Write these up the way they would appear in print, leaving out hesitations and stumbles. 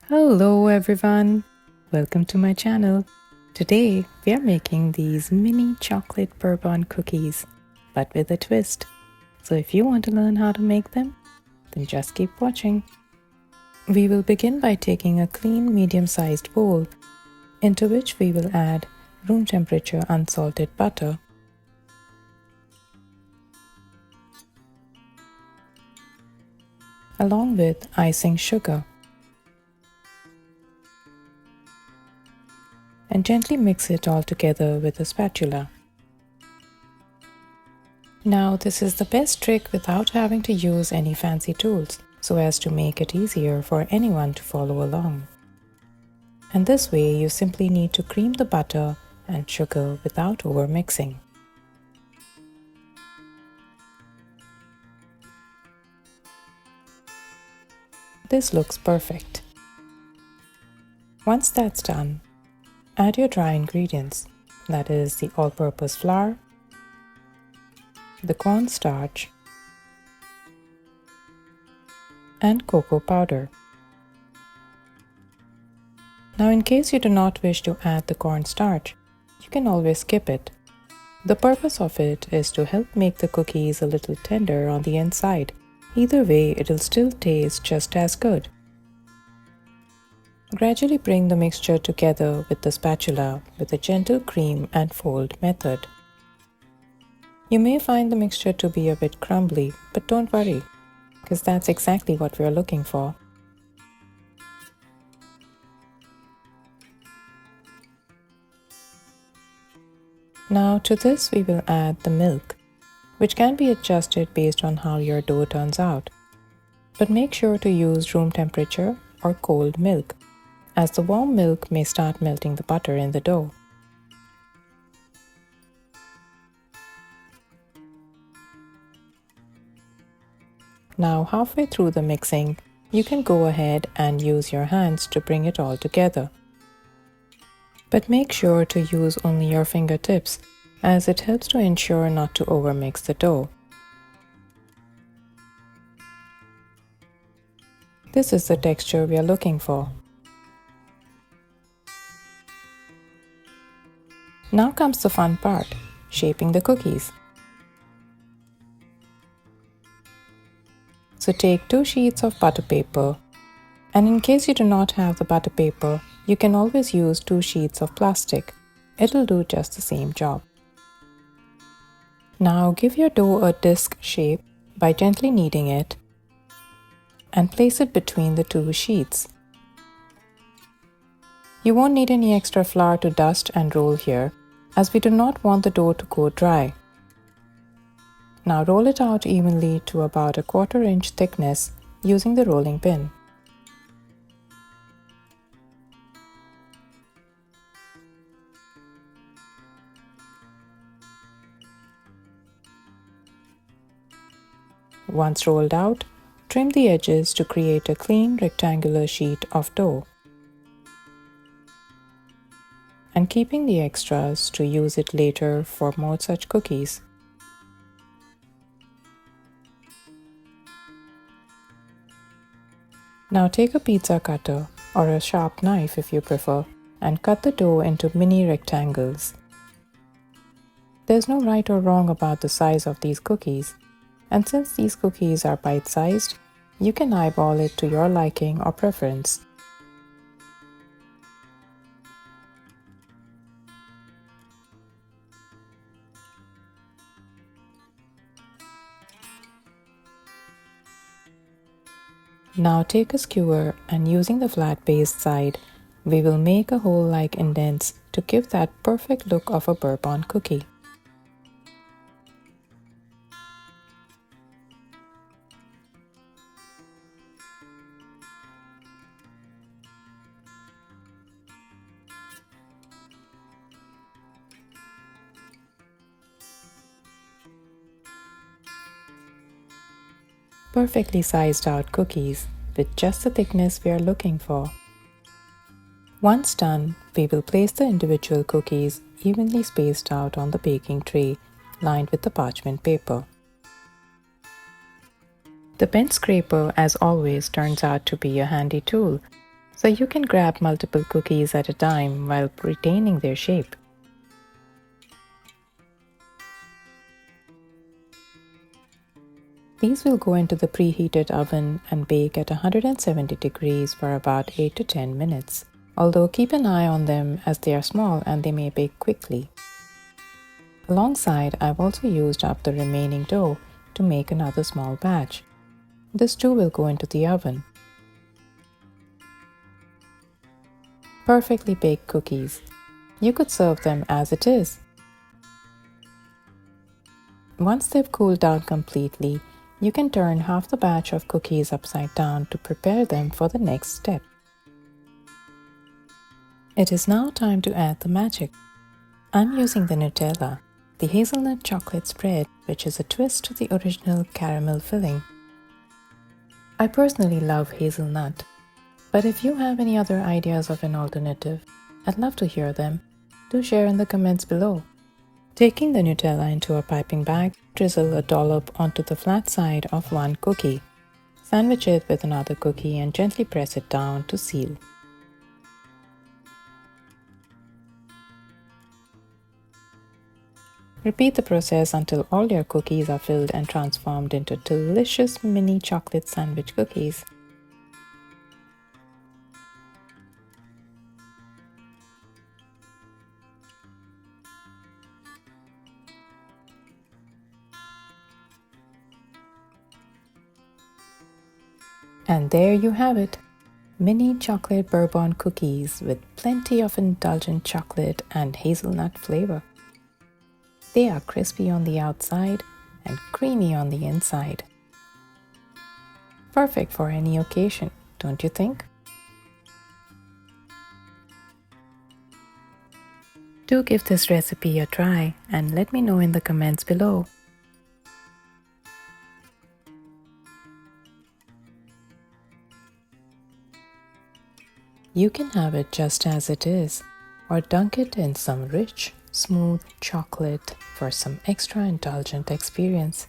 Hello everyone, welcome to my channel. Today we are making these mini chocolate bourbon cookies, but with a twist. So if you want to learn how to make them, then just keep watching. We will begin by taking a clean medium-sized bowl, into which we will add room temperature unsalted butter, along with icing sugar, and gently mix it all together with a spatula. Now this is the best trick without having to use any fancy tools, so as to make it easier for anyone to follow along. And this way you simply need to cream the butter and sugar without over mixing. This looks perfect. Once that's done, add your dry ingredients, that is the all-purpose flour, the cornstarch, and cocoa powder. Now in case you do not wish to add the cornstarch, you can always skip it. The purpose of it is to help make the cookies a little tender on the inside. Either way, it'll still taste just as good. Gradually bring the mixture together with the spatula with a gentle cream and fold method. You may find the mixture to be a bit crumbly, but don't worry, because that's exactly what we're looking for. Now to this we will add the milk, which can be adjusted based on how your dough turns out. But make sure to use room temperature or cold milk, as the warm milk may start melting the butter in the dough. Now halfway through the mixing, you can go ahead and use your hands to bring it all together. But make sure to use only your fingertips, as it helps to ensure not to overmix the dough. This is the texture we are looking for. Now comes the fun part, shaping the cookies. So take 2 sheets of butter paper, and in case you do not have the butter paper, you can always use 2 sheets of plastic. It'll do just the same job. Now give your dough a disc shape by gently kneading it and place it between the 2 sheets. You won't need any extra flour to dust and roll here, as we do not want the dough to go dry. Now roll it out evenly to about a 1/4 inch thickness using the rolling pin. Once rolled out, trim the edges to create a clean rectangular sheet of dough, and keeping the extras to use it later for more such cookies. Now take a pizza cutter or a sharp knife if you prefer and cut the dough into mini rectangles. There's no right or wrong about the size of these cookies, and since these cookies are bite-sized, you can eyeball it to your liking or preference. Now take a skewer and using the flat based side, we will make a hole-like indents to give that perfect look of a bourbon cookie. Perfectly sized out cookies with just the thickness we are looking for. Once done, we will place the individual cookies evenly spaced out on the baking tray lined with the parchment paper. The pen scraper, as always, turns out to be a handy tool, so you can grab multiple cookies at a time while retaining their shape. These will go into the preheated oven and bake at 170 degrees for about 8 to 10 minutes. Although keep an eye on them as they are small and they may bake quickly. Alongside, I've also used up the remaining dough to make another small batch. This too will go into the oven. Perfectly baked cookies. You could serve them as it is. Once they've cooled down completely, you can turn half the batch of cookies upside down to prepare them for the next step. It is now time to add the magic. I'm using the Nutella, the hazelnut chocolate spread, which is a twist to the original caramel filling. I personally love hazelnut, but if you have any other ideas of an alternative, I'd love to hear them. Do share in the comments below. Taking the Nutella into a piping bag, drizzle a dollop onto the flat side of one cookie. Sandwich it with another cookie and gently press it down to seal. Repeat the process until all your cookies are filled and transformed into delicious mini chocolate sandwich cookies. And there you have it, mini chocolate bourbon cookies with plenty of indulgent chocolate and hazelnut flavor. They are crispy on the outside and creamy on the inside. Perfect for any occasion, don't you think? Do give this recipe a try and let me know in the comments below. You can have it just as it is, or dunk it in some rich, smooth chocolate for some extra indulgent experience.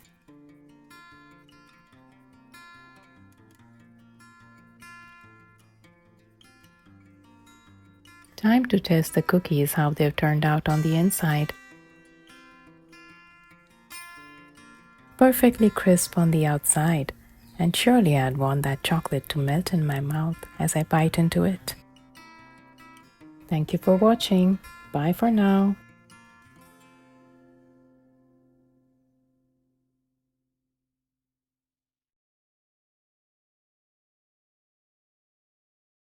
Time to test the cookies, how they've turned out on the inside. Perfectly crisp on the outside, and surely I'd want that chocolate to melt in my mouth as I bite into it. Thank you for watching. Bye for now.